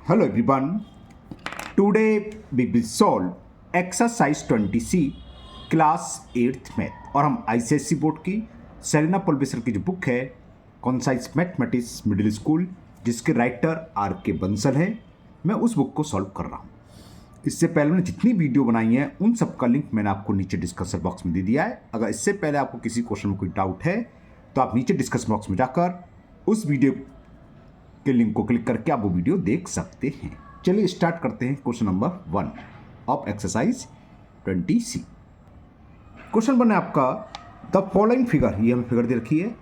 Hello everyone. Today we will solve exercise 20C class 8th math और हम ICSC board की Selena पुलबिसर की जो बुक है कॉन्साइज मैथमेटिक्स मिडिल स्कूल जिसके राइटर आर के बंसल है, मैं उस बुक को सॉल्व कर रहा हूँ। इससे पहले मैंने जितनी वीडियो बनाई है उन सब का लिंक मैंने आपको नीचे डिस्कशन बॉक्स में दे दिया है। अगर इससे पहले आपको किसी क्वेश्चन में कोई डाउट है तो आप नीचे डिस्कशन बॉक्स में जाकर उस वीडियो के लिंक को क्लिक करके आप वो वीडियो देख सकते हैं। चलिए स्टार्ट करते हैं question number 1 of exercise 20C। Question 1 है आपका द फॉलोइंग फिगर, ये हमें फिगर दे रखी है।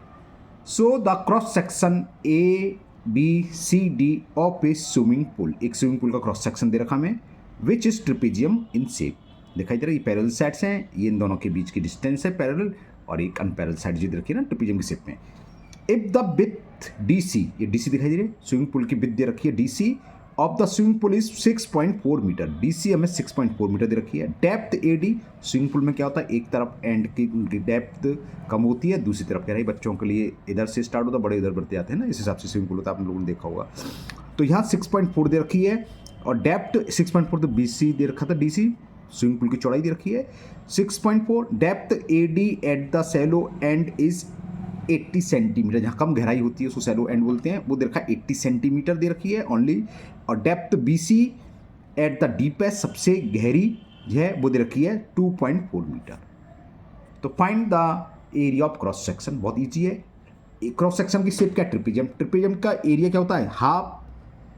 So the cross section ABCD of A swimming pool, एक स्विमिंग पूल का क्रॉस सेक्शन दे रखा हमें, which is trapezium in shape. दिखाई दे रहा है ये पैरेलल साइड्स हैं, ये इन दोनों के बीच की डिस्टेंस है पैरेलल, और एक अनपैरेलल साइड जो दे रखी है ना ट्रिपेजियम की शेप में। इफ द विथ DC, ये DC दिखाई दे रही है, स्विमिंग पूल की विथ दे रखी है DC of the swimming pool is 6.4 metre, DC हमें 6.4 मीटर दे रखी है। डेप्थ AD, स्विमिंग पूल में क्या होता है एक तरफ एंड की उनकी डेप्थ कम होती है, दूसरी तरफ क्या है बच्चों के लिए इधर से स्टार्ट होता है, बड़े इधर बढ़ते जाते हैं ना, इस हिसाब से स्विमिंग पूल होता है, आप लोगों ने देखा होगा। तो यहाँ 6.4 दे रखी है और डेप्थ 6.4 तो BC दे रखा था DC, स्विमिंग पूल की चौड़ाई दे रखी है 6.4। Depth AD at the shallow end is 80 centimetre, जहाँ कम गहराई होती है उसको सैलो एंड बोलते हैं, वो दे रखा है 80 सेंटीमीटर दे रखी है ओनली। और depth BC at the deepest, सबसे गहरी जो है वो दे रखी है 2.4 मीटर। तो find the area of cross section, बहुत ईजी है। क्रॉस सेक्शन की शेप क्या है ट्रिपेजियम, ट्रिपेजियम का एरिया क्या होता है half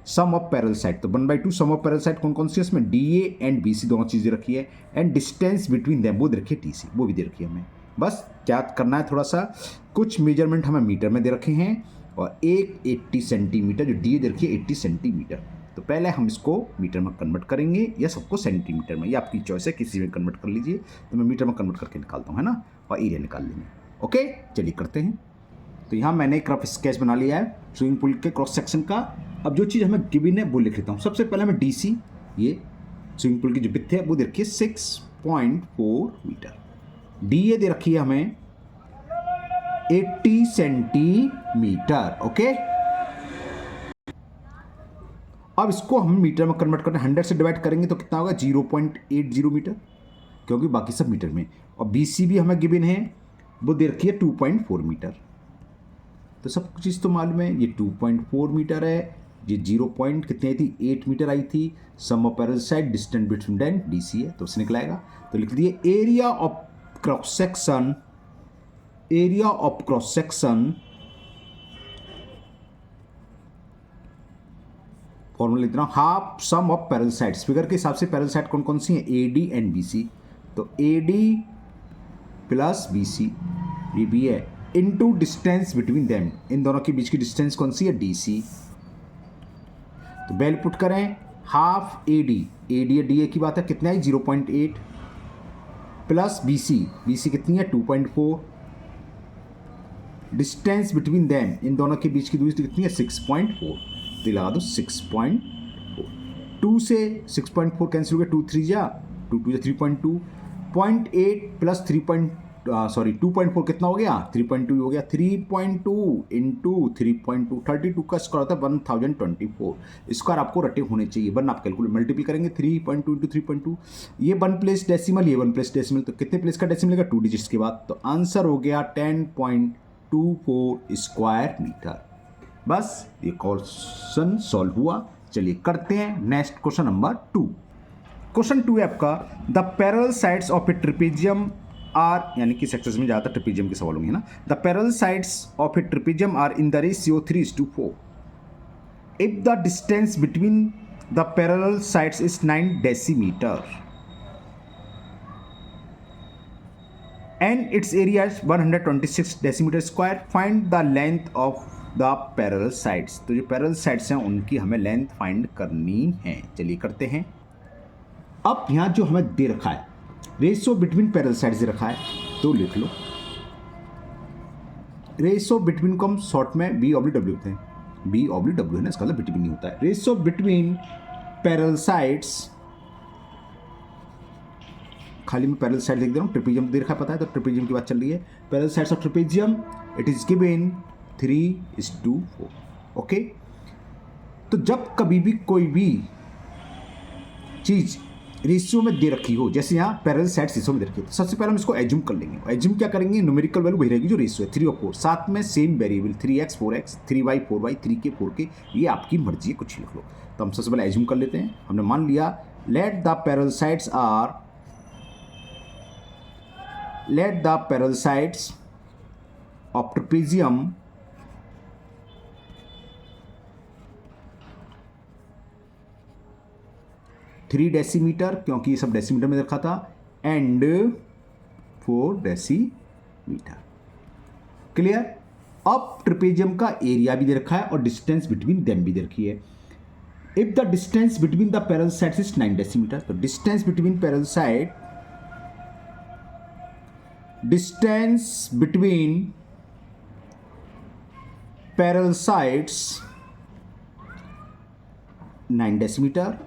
sum of parallel side, तो 1/2 सम ऑफ पैरेलल साइड कौन कौन सी है इसमें, DA एंड BC दोनों चीज़ें रखी है, एंड डिस्टेंस बिटवीन देम वो दे रखी है TC, वो भी दे रखी है हमें। बस क्या करना है, थोड़ा सा कुछ मेजरमेंट हमें मीटर में दे रखे हैं और एक 80 सेंटीमीटर जो DA दे रखी है 80 सेंटीमीटर। तो पहले हम इसको मीटर में कन्वर्ट करेंगे या सबको सेंटीमीटर में, ये आपकी चॉइस है, किसी में कन्वर्ट कर लीजिए। तो मैं मीटर में कन्वर्ट करके निकालता हूँ, है ना, और एरिया निकाल लेंगे। ओके चलिए करते हैं। तो यहाँ मैंने एक रफ स्केच बना लिया है स्विमिंग पूल के क्रॉस सेक्शन का। अब जो चीज़ हमें गिवन है वो लिख लेता हूँ। सबसे पहले हमें DC, ये स्विमिंग पूल की जो विड्थ है वो दे रखी है 6.4 मीटर, DA दे रखी है हमें 80 सेंटीमीटर। ओके, अब इसको हम मीटर में कन्वर्ट करना, 100 से डिवाइड करेंगे तो कितना होगा 0.80 मीटर, क्योंकि बाकी सब मीटर में। और BC भी हमें गिवन है, वो दे रखी है 2.4 मीटर। तो सब चीज़ तो मालूम है, ये 2.4 मीटर है, ये 0 पॉइंट कितनी आई थी 8 मीटर आई थी, sum of parallel side distance between them DC है, तो उससे निकलाएगा। तो लिख दिए area of cross section, area of cross section, formula लिख रहा हूं half sum of parallel sides. Figure के हिसाब से पैरेलल साइड कौन कौन सी हैं, AD एंड BC, तो AD प्लस BC ये भी है, इनटू डिस्टेंस बिटवीन देम, इन दोनों के बीच की डिस्टेंस कौन सी है DC। तो वैल्यू पुट करें हाफ AD या DA की बात है, कितना है 0.8 प्लस BC कितनी है 2.4, डिस्टेंस बिटवीन देम, इन दोनों के बीच की दूरी कितनी है 6.4, तो लगा दो 6.4, 2 से 6.4 कैंसिल हो गया, 2 3 जा 2 2 जा 3.2, 0.8 प्लस 2.4 कितना हो गया 3.2 हो गया, 3.2 इंटू 3.2 32 का स्क्वायर होता है 1024। स्क्वायर आपको रटे होने चाहिए, वन आप कैलकुलेट मल्टीपल करेंगे 3.2 इंटू 3.2, ये 1 प्लेस डेसिमल, ये 1 प्लेस डेसिमल, तो कितने प्लेस का डेसिमल लेगा 2 डिजिट्स के बाद, तो आंसर हो गया 10.24 स्क्वायर मीटर। बस ये क्वेश्चन सॉल्व हुआ। चलिए करते हैं नेक्स्ट क्वेश्चन नंबर 2। क्वेश्चन 2 है आपका the parallel sides of a trapezium are, यानी कि सेक्शंस में ज़्यादातर ट्रिपेजियम के सवाल होंगे ना। The parallel sides of a trapezium are in the ratio 3:4 if the distance between the parallel sides is 9 decimetre and its area is 126 decimetre square, find the length of the parallel sides. तो जो parallel sides हैं उनकी हमें length find करनी है। चलिए करते हैं। अब यहाँ जो हमें दे रखा है रेशियो बिटवीन पैरेलल साइड्स दे रखा है, तो लिख लो रेशियो बिटवीन को हम शॉर्ट में B/W लिखते हैं, B/W है ना, इसका मतलब बिटवीन नहीं होता है। रेशियो बिटवीन पैरेलल साइड्स, खाली मैं पैरेलल साइड लिख दे रहा हूँ, ट्रिपेजियम दे रखा पता है, तो ट्रिपेजियम की बात चल रही है। Parallel sides of trapezium it is given 3:4। Okay, तो जब कभी भी कोई भी चीज़ रेशियो में दे रखी हो, जैसे यहाँ पैरेलल साइड्स रेशियो में दे रखी है, तो सबसे पहले हम इसको एज्यूम कर लेंगे। एज्यूम क्या करेंगे, न्यूमेरिकल वैल्यू वही रहेगी जो रेशियो है 3 और 4, साथ में same variable 3x 4x 3y 4y 3k 4k, ये आपकी मर्जी है, कुछ लिख लो। तो हम सबसे पहले एज्यूम कर लेते हैं। हमने मान लिया late the parallel sides of trapezium three decimetre, क्योंकि ये सब डेसीमीटर में रखा था, एंड 4 डेसीमीटर। क्लियर। अब ट्रेपेजियम का एरिया भी दे रखा है और डिस्टेंस बिटवीन देम भी दे रखी है। If the distance between the parallel sides is 9 decimetre, तो distance between parallel sides 9 decimetre,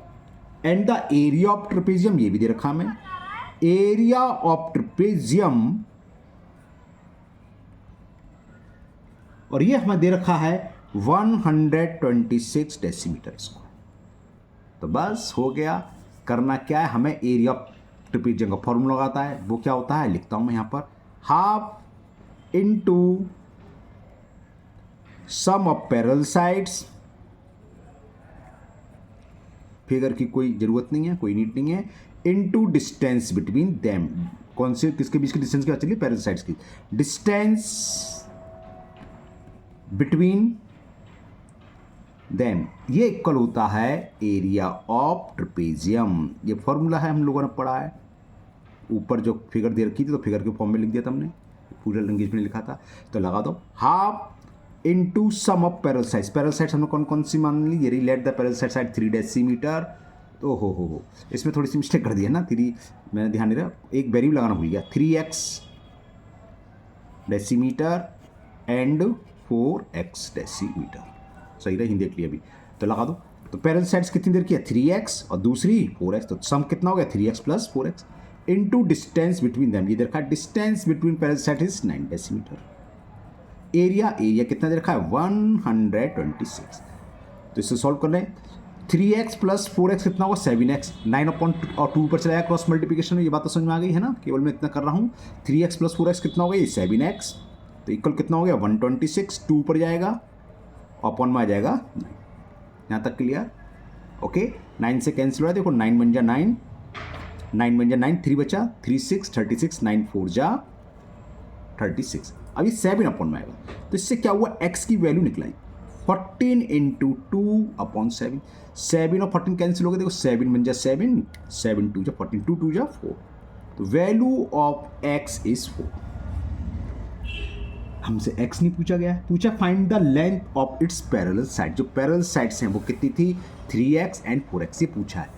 and the area of trapezium, ये भी दे रखा हमें, एरिया ऑफ ट्रेपेजियम, और ये हमें दे रखा है 126 डेसीमीटर स्क्वायर। तो बस हो गया। करना क्या है, हमें एरिया ऑफ ट्रेपेजियम का फॉर्मूला लगाता है, वो क्या होता है लिखता हूं मैं यहां पर, half into sum of parallel sides, figure की कोई जरूरत नहीं है, कोई नीड नहीं है, इनटू डिस्टेंस बिटवीन देम। कौन से किसके बीच की डिस्टेंस क्या चलिए, पैरेलल साइड्स की डिस्टेंस बिटवीन देम, ये इक्वल होता है एरिया ऑफ ट्रेपेजियम। ये फॉर्मूला है, हम लोगों ने पढ़ा है। ऊपर जो फिगर दे रखी थी तो फिगर के फॉर्म में लिख दिया था हमने, पूरा लैंग्वेज में लिखा था, तो लगा दो half into sum of parallel sides. Parallel sides हमने कौन कौन सी मान ली, ये let the parallel side 3 decimetre. तो हो इसमें थोड़ी सी मिस्टेक कर दी है ना, 3 मैंने ध्यान नहीं रहा, एक वेरिएबल लगाना भूल गया, 3x decimetre and 4x decimetre, सही रहा, हिंदी देख लिया अभी, तो लगा दो। तो पैरेलल साइड्स कितनी देर की है, 3x और दूसरी 4x, तो सम कितना हो गया 3x plus 4x into distance between them, ये देखा distance between parallel side is 9 decimetre. Area कितना दे रखा है 126, तो इससे सॉल्व कर लें, 3x प्लस 4x कितना होगा 7x, 9/2 और 2 पर चलाया क्रॉस मल्टीप्लिकेशन में, ये बात तो समझ में आ गई है ना, केवल मैं इतना कर रहा हूँ। 3x प्लस 4x कितना होगा, ये 7x, तो इक्वल कितना हो गया 126, 2 पर जाएगा अपॉन में आ जाएगा 9। यहाँ तक क्लियर, ओके। 9 से कैंसिल हो रहा है, देखो 9 बन जा 9, 9 बन जा 9, 3 बचा 3 6 36, 9 4 जा 36, अभी 7 अपॉन में आएगा, तो इससे क्या हुआ, x की वैल्यू निकलाई 14 इंटू 2/7, 7 और 14 कैंसिल हो गए, देखो 7 बन जा 7, 7 2 जा 14, 2 2 जा 4, तो वैल्यू ऑफ x इज 4। हमसे x नहीं पूछा गया, पूछा find the length of its parallel side, जो पैरेलल साइड्स हैं वो कितनी थी 3x एंड 4x, ये पूछा है।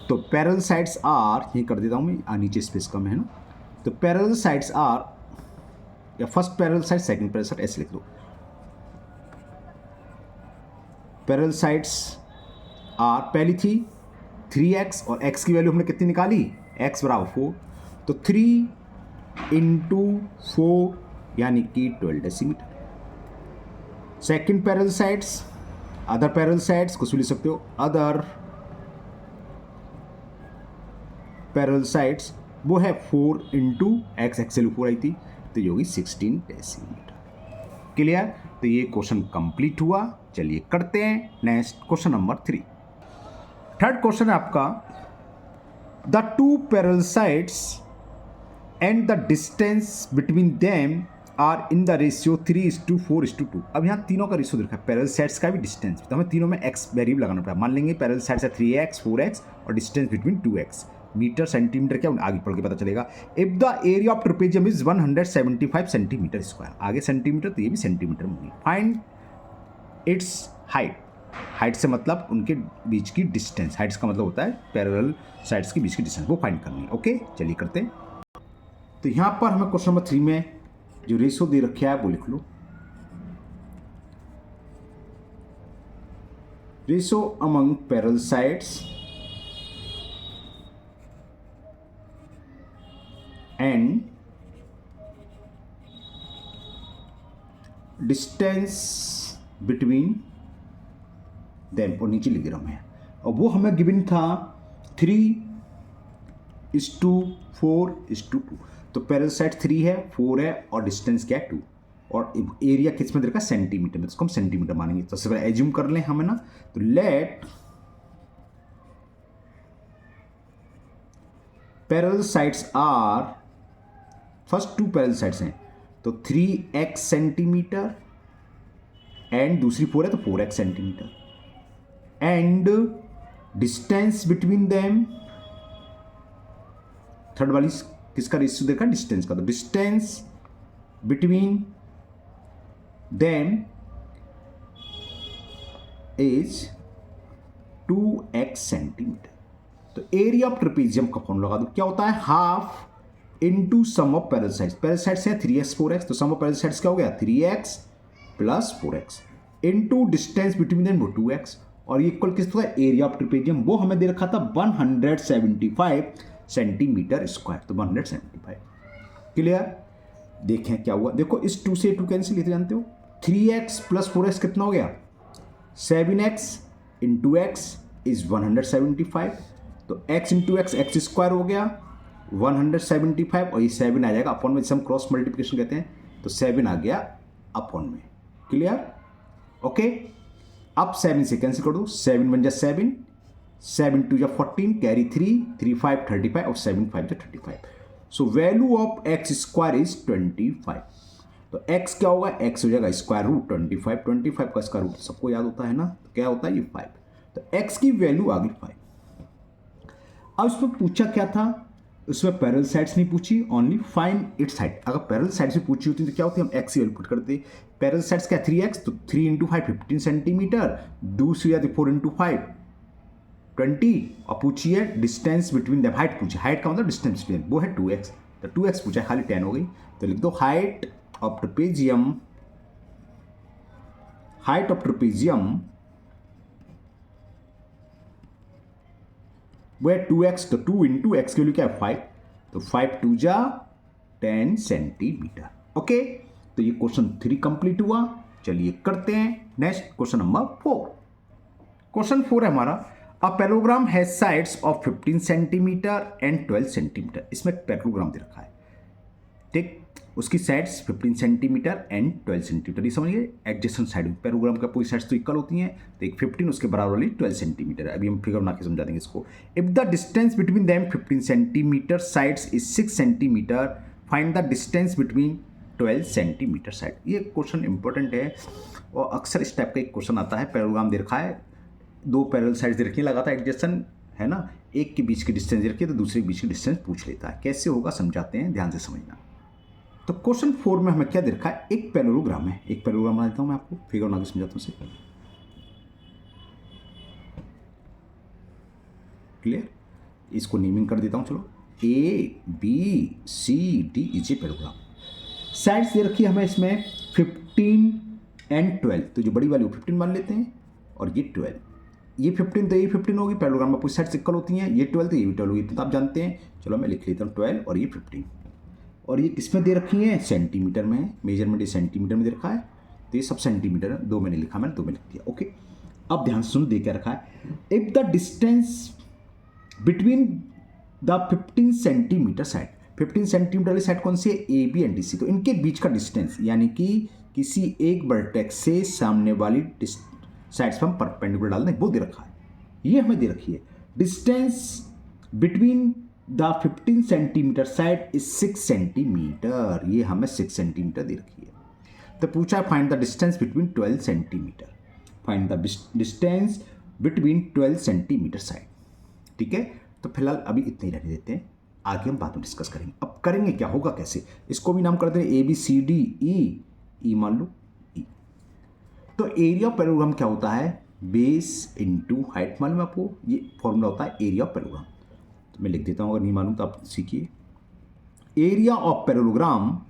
तो पैरेलल साइड्स आर, ये कर देता हूँ मैं, नीचे स्पेस कम है ना, तो पैरेलल साइड्स आर, या first parallel side second parallel side ऐसे लिख दो, पैरेलल साइड्स आर पहली थी 3x और x की वैल्यू हमने कितनी निकाली, x बराबर 4, तो 3 इंटू 4 यानी कि 12 decimetre. Second parallel sides, other parallel sides कुछ भी लिख सकते हो, अदर पैरेलल साइड्स वो है 4 इंटू x, एक्सएल 4 आई थी, तो ये होगी 16 डेसीमीटर। क्लियर, तो ये क्वेश्चन कंप्लीट हुआ। चलिए करते हैं next question number 3। Third question है आपका, the two parallel sides and the distance between them are in the ratio 3:4:2। अब यहाँ तीनों का रेशियो देखा है, पैरेलल साइड्स का भी डिस्टेंस, तो हमें तीनों में x वेरिएबल लगाना पड़ा। मान लेंगे पैरेलल साइड्स है 3x 4x और distance between 2x, metre centimetre क्या आगे पढ़ के पता चलेगा। If the area of trapezium is 175 centimetre square, आगे सेंटीमीटर तो ये भी सेंटीमीटर में होगी। फाइंड इट्स हाइट, हाइट से मतलब उनके बीच की डिस्टेंस, हाइट्स का मतलब होता है पैरेलल साइड्स के बीच की डिस्टेंस, वो फाइंड करनी है। ओके चलिए करते हैं। तो यहाँ पर हमें क्वेश्चन नंबर 3 में जो रेशियो दे रखा है वो लिख लो, ratio among parallel sides and distance between them, और नीचे लिख दे रहा हूँ मैं, और वो हमें गिवन था 3:4:2। तो पैरेलल साइड 3 है, 4 है, और डिस्टेंस क्या है 2, और एरिया किस में दे रखा है सेंटीमीटर में, इसको हम सेंटीमीटर मानेंगे। तो सबसे पहले एज्यूम कर लें हमें ना, तो let parallel sides are, first 2 parallel sides हैं तो 3x सेंटीमीटर, एंड दूसरी 4 है तो 4x centimetre, and distance between them, third वाली किसका रेशियो देखा, डिस्टेंस का, तो distance between them is 2x centimetre. तो एरिया ऑफ ट्रेपेजियम का फॉर्मूला लगा दो, क्या होता है, half into sum of parallel sides. Parallel sides है 3x 4x, तो सम ऑफ पैरेलल साइड्स क्या हो गया 3x plus 4x into distance between them वो 2x, और ये इक्वल किस होता है एरिया ऑफ ट्रेपेजियम, वो हमें दे रखा था 175 सेंटीमीटर स्क्वायर, तो 175। क्लियर, देखें क्या हुआ, देखो इस 2 से 2 कैंसिल, लेते जानते हो, 3x प्लस 4x कितना हो गया 7x इंटू x इज 175, तो x into x x square हो गया 175, और ये 7 आ जाएगा अपॉन में, जिसे हम क्रॉस मल्टीप्लिकेशन कहते हैं, तो 7 आ गया अपॉन में। Clear, okay. अब 7 से कैंसिल कर दो, 7 बन जा 7, 7 2 जा 14, कैरी 3, 3 5 35, और 7 5 जा 35। So value of x square is 25। तो x क्या होगा, x हो जाएगा स्क्वायर रूट 25, 25 का स्क्वायर रूट सबको याद होता है ना, तो क्या होता है ये 5, तो x की वैल्यू आ गई 5। अब इसमें पूछा क्या था, उसमें पैरेलल साइड्स नहीं पूछी, ओनली फाइंड इट्स हाइट। अगर पैरेलल साइड्स भी पूछी होती तो क्या होती, हम x की वैल्यू पुट करते। पैरेलल साइड्स क्या 3x, तो 3 इंटू 5 15 सेंटीमीटर, दूसरी आती 4 इंटू 5 20, और पूछिए डिस्टेंस बिटवीन द, हाइट पूछे, हाइट का मतलब डिस्टेंस बिटवीन, वो है 2x, तो 2x पूछा खाली 10 हो गई, तो लिख दो height of trapezium, height of trapezium वो है 2x, तो 2 इंटू एक्स की वैल्यू क्या है 5, तो 5 2 जा 10 सेंटीमीटर। ओके, तो ये क्वेश्चन 3 कंप्लीट हुआ। चलिए करते हैं नेक्स्ट क्वेश्चन नंबर 4। क्वेश्चन 4 है हमारा, a parallelogram has sides of 15 centimetre and 12 centimetre. इसमें पैरेललोग्राम दे रखा है, ठीक, उसकी साइड्स 15 सेंटीमीटर एंड 12 सेंटीमीटर, ये समझिए एडजेसेंट साइड। पैरेललोग्राम का पूरी साइड्स तो इक्वल होती हैं, तो एक 15 उसके बराबर वाली 12 सेंटीमीटर है। अभी हम फिगर बना के समझा देंगे इसको। If the distance between them 15 centimetre sides is 6 centimetre, find the distance between 12 centimetre side. ये क्वेश्चन इंपॉर्टेंट है, और अक्सर इस टाइप का एक क्वेश्चन आता है। पैरेललोग्राम दे रखा है, 2 पैरेलल साइड्स दे रखी है, लगातार एडजेसेंट है ना, एक के बीच की डिस्टेंस दे रखी है, तो दूसरे के बीच की डिस्टेंस पूछ लेता है। कैसे होगा समझाते हैं, ध्यान से समझना। तो क्वेश्चन 4 में हमें क्या दे रखा है, एक पैरेललोग्राम है, एक पैरेललोग्राम बना देता हूं मैं आपको, फिगर बना के समझाता हूं उसे। क्लियर, इसको नेमिंग कर देता हूं, चलो ABCD is a parallelogram. Sides दे रखी है हमें इसमें 15 एंड 12, तो जो बड़ी वाली वो 15 मान लेते हैं, और ये 12, ये 15 तो ये 15 होगी, पैरेललोग्राम में पूरी साइड्स इक्वल होती हैं, ये 12 तो ये भी 12 होगी, तो आप जानते हैं। चलो मैं लिख लेता हूँ 12 और ये 15, और ये किस में दे रखी है, सेंटीमीटर में, मेजरमेंट ये सेंटीमीटर में दे रखा है, तो ये सब सेंटीमीटर है, 2 मैंने लिखा, मैंने 2 में लिख दिया। ओके, अब ध्यान सुन, दे क्या रखा है, if the distance between the 15 centimetre side, 15 centimetre वाली साइड कौन सी है, AB एंड DC, तो इनके बीच का डिस्टेंस, यानी कि किसी एक वर्टेक्स से सामने वाली साइड्स पर हम परपेंडिकुलर डाल दें, वो दे रखा है, ये हमें दे रखी है। Distance between the 15 centimetre side is 6 centimetre, ये हमें 6 सेंटीमीटर दे रखी है। तो पूछा find the distance between 12 centimetre, find the distance between 12 centimetre side. ठीक है, तो फिलहाल अभी इतने ही रहने देते हैं, आगे हम बाद में डिस्कस करेंगे। अब करेंगे क्या, होगा कैसे, इसको भी नाम करते हैं ABCDE, E मान लो E। तो एरिया ऑफ पैरेललोग्राम क्या होता है, बेस इंटू हाइट, मालूम है आपको, ये फॉर्मूला होता है एरिया ऑफ पैरेललोग्राम। तो मैं लिख देता हूं, अगर नहीं मालूम तो आप सीखिए। Area of parallelogram,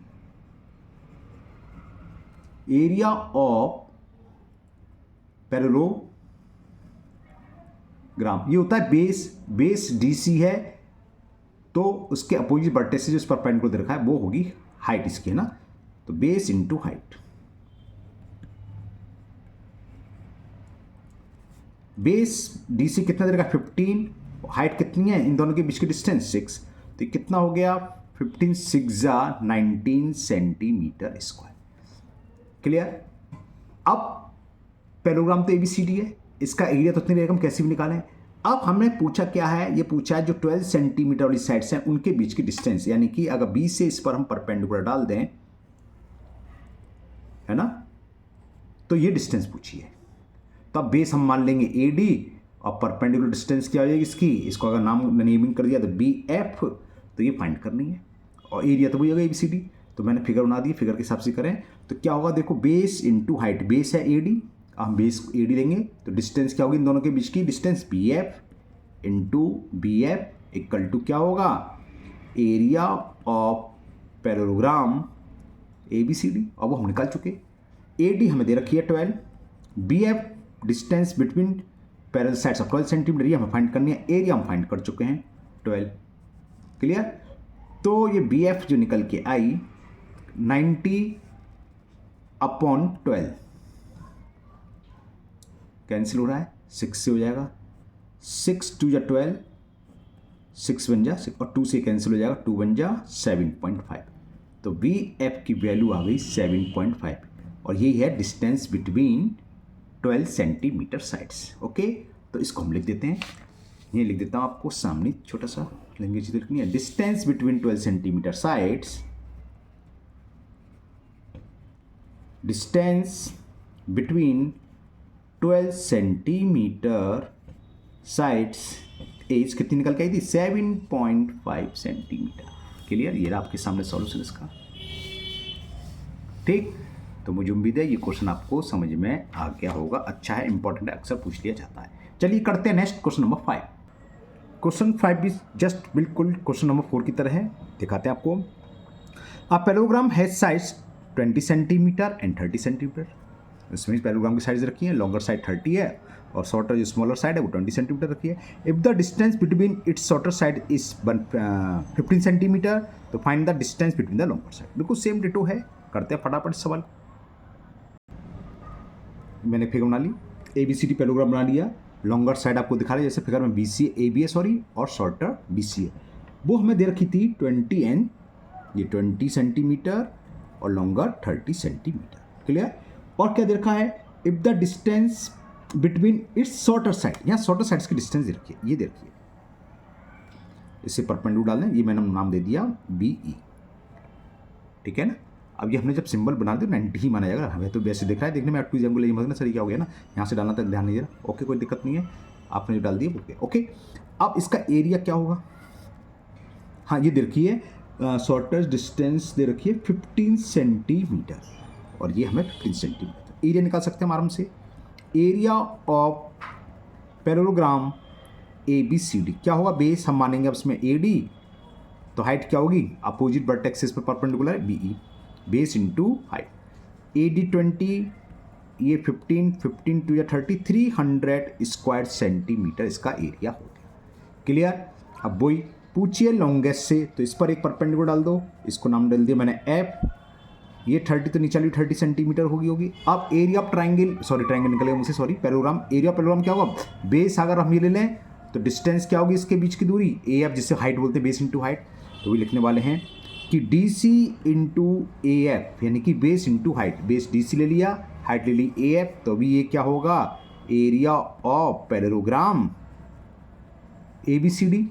area of parallelogram ये होता है बेस DC है, तो उसके अपोजिट वर्टेक्स जो इस पर परपेंडिकुलर दे रखा है वो होगी हाइट इसकी, है ना, तो base into height. Base DC कितना दे रखा है 15, हाइट कितनी है इन दोनों के बीच की डिस्टेंस 6, तो कितना हो गया 15 6 19 सेंटीमीटर स्क्वायर। क्लियर। अब पैरेललोग्राम तो ABCD है, इसका एरिया तो इतनी रहेगा, हम कैसे भी निकालें। अब हमने पूछा क्या है, ये पूछा है जो 12 सेंटीमीटर वाली साइड्स हैं उनके बीच की डिस्टेंस, यानी कि अगर B से इस पर हम परपेंडिकुलर डाल दें, है ना, तो ये डिस्टेंस पूछी है। तो अब बेस हम मान लेंगे AD और परपेंडिकुलर डिस्टेंस क्या हो जाएगी इसकी, इसको अगर नाम नेमिंग कर दिया तो BF, तो ये फाइंड करनी है। और एरिया तो वही होगा ABCD, तो मैंने फिगर बना दी, फिगर के हिसाब से करें तो क्या होगा, देखो बेस इंटू हाइट, बेस है AD, हम बेस AD लेंगे तो डिस्टेंस क्या होगी इन दोनों के बीच की, distance BF into BF equal to क्या होगा, एरिया ऑफ पैरेललोग्राम ABCD। अब वो हम निकाल चुके। AD हमें दे रखी है 12, BF distance between parallel sides of 12 centimetre, ये हमें फाइंड करनी है, एरिया हम फाइंड कर चुके हैं 12। क्लियर। तो ये BF जो निकल के आई 90/12 कैंसिल हो रहा है, 6 से हो जाएगा, 6 2 जा 12, 6 1 जा 6 और 2 से कैंसिल हो जाएगा, 2 1 जा 7.5। तो BF की वैल्यू आ गई 7.5 और यही है distance between 12 centimetre sides. Okay, तो इसको हम लिख देते हैं, ये लिख देता हूँ आपको सामने, छोटा सा लैंग्वेज लिखनी है, distance between 12 centimetre sides, distance between 12 centimetre sides एज कितनी निकल के आई थी, 7.5 सेंटीमीटर। क्लियर। ये रहा आपके सामने सॉल्यूशन इसका। ठीक, तो मुझे उम्मीद है ये क्वेश्चन आपको समझ में आ गया होगा, अच्छा है, इंपॉर्टेंट है, अक्सर पूछ लिया जाता है। चलिए करते हैं नेक्स्ट क्वेश्चन नंबर 5। क्वेश्चन 5 भी जस्ट बिल्कुल क्वेश्चन नंबर 4 की तरह है, दिखाते हैं आपको। A parallelogram has sides 20 centimetre and 30 centimetre. इसमें पैरेललोग्राम की साइड्स रखी है, लॉन्गर साइड 30 है और शॉर्टर जो स्मॉलर साइड है वो 20 सेंटीमीटर रखी है। If the distance between its shorter side is 15 centimetre, तो find the distance between the longer side. बिल्कुल सेम डिटो है, करते हैं फटाफट सवाल। मैंने फिगर बना ली, ABCD पैरेललोग्राम बना लिया, लॉन्गर साइड आपको दिखा रहा है जैसे फिगर में BC AB है सॉरी, और शॉर्टर BC है। वो हमें दे रखी थी 20 एंड ये 20 सेंटीमीटर और लॉन्गर 30 सेंटीमीटर। क्लियर। और क्या दे रखा है, if the distance between its shorter side, यहाँ शॉर्टर साइड्स की डिस्टेंस दे रखी है, ये दे रखी है, इससे परपेंडिकुलर डाल दें, ये मैंने नाम दे दिया BE। ठीक है ना। अब ये हमने जब सिंबल बना दिया 90 ही माना जाएगा, हमें तो वैसे दिख रहा है देखने में 2 एंगुलर, ये मतलब सर क्या हो गया ना, यहाँ से डालना तक ध्यान नहीं दे रहा। ओके, कोई दिक्कत नहीं है, आपने जो डाल दिया ओके। अब इसका एरिया क्या होगा, हाँ ये दे रखी है, शॉर्टेस्ट डिस्टेंस दे रखी है 15 सेंटीमीटर और ये हमें 15 सेंटीमीटर। एरिया निकाल सकते हैं हम आराम से। एरिया ऑफ पैरेललोग्राम ABCD क्या होगा, बेस हम मानेंगे अब इसमें AD, तो हाइट क्या होगी, अपोजिट वर्टेक्सेस पे परपेंडिकुलर है BE, base into height. AD 20, ये 15 15 2 या 30, 300 स्क्वायर सेंटीमीटर इसका एरिया हो गया। क्लियर। अब वही पूछिए लॉन्गेस्ट से, तो इस पर एक परपेंडिकुलर डाल दो, इसको नाम डाल दिया मैंने F, ये 30 तो नीचे वाली 30 सेंटीमीटर होगी। अब area of triangle, sorry triangle निकलेगा मुझसे, sorry parallelogram, area of parallelogram क्या होगा, बेस अगर हम ये ले लें तो डिस्टेंस क्या होगी इसके बीच की दूरी, AF जिससे हाइट बोलते हैं, बेस इंटू हाइट, तो भी लिखने वाले हैं कि DC इंटू AF, यानी कि base into height, base DC ले लिया, हाइट ले ली AF, तो भी ये क्या होगा, area of parallelogram ABCD।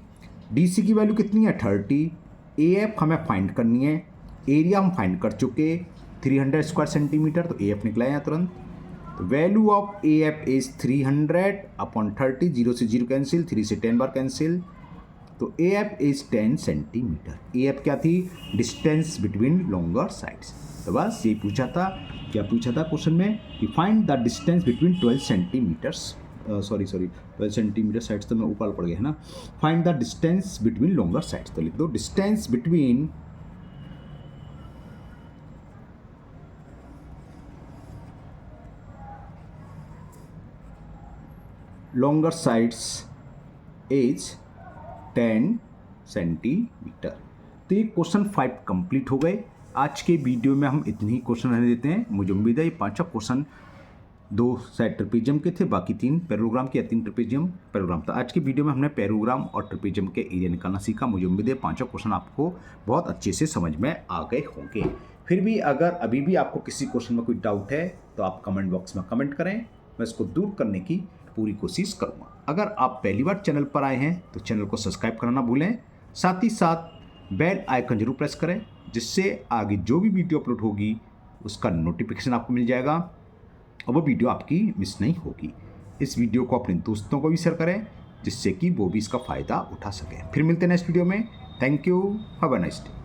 DC की वैल्यू कितनी है 30, AF हमें फाइंड करनी है, एरिया हम फाइंड कर चुके 300 स्क्वायर सेंटीमीटर, तो AF निकला है यहाँ तुरंत। तो वैल्यू ऑफ AF इज 300/30, 0 से 0 कैंसिल, 3 से 10 बार कैंसिल, तो AF इज 10 सेंटीमीटर। AF क्या थी, डिस्टेंस बिटवीन लॉन्गर साइड्स। तो बस ये पूछा था, क्या पूछा था क्वेश्चन में कि find the distance between 12 centimetres, sorry 12 centimetre sides तो मैं ऊपर पड़ गया है ना, find the distance between longer sides, तो लिख दो distance between longer sides is 10 centimetre. तो ये क्वेश्चन 5 कंप्लीट हो गए। आज के वीडियो में हम इतने ही क्वेश्चन रहने देते हैं। मुझे उम्मीद है ये 5 क्वेश्चन 2 सेट ट्रेपेजियम के थे, बाकी 3 पैरेललोग्राम के या 3 ट्रेपेजियम पैरेललोग्राम। तो आज की वीडियो में हमने पैरेललोग्राम और ट्रेपेजियम के एरिया निकालना सीखा। मुझे उम्मीद है पांचों क्वेश्चन आपको बहुत अच्छे से समझ में आ गए होंगे। फिर भी अगर अभी भी आपको किसी क्वेश्चन में कोई डाउट है तो आप कमेंट बॉक्स में कमेंट करें, मैं इसको दूर करने की पूरी कोशिश करूँगा। अगर आप पहली बार चैनल पर आए हैं तो चैनल को सब्सक्राइब करना ना भूलें, साथ ही साथ बेल आइकन जरूर प्रेस करें, जिससे आगे जो भी वीडियो अपलोड होगी उसका नोटिफिकेशन आपको मिल जाएगा और वो वीडियो आपकी मिस नहीं होगी। इस वीडियो को अपने दोस्तों को भी शेयर करें, जिससे कि वो भी इसका फ़ायदा उठा सकें। फिर मिलते हैं नेक्स्ट वीडियो में। Thank you, have a nice day.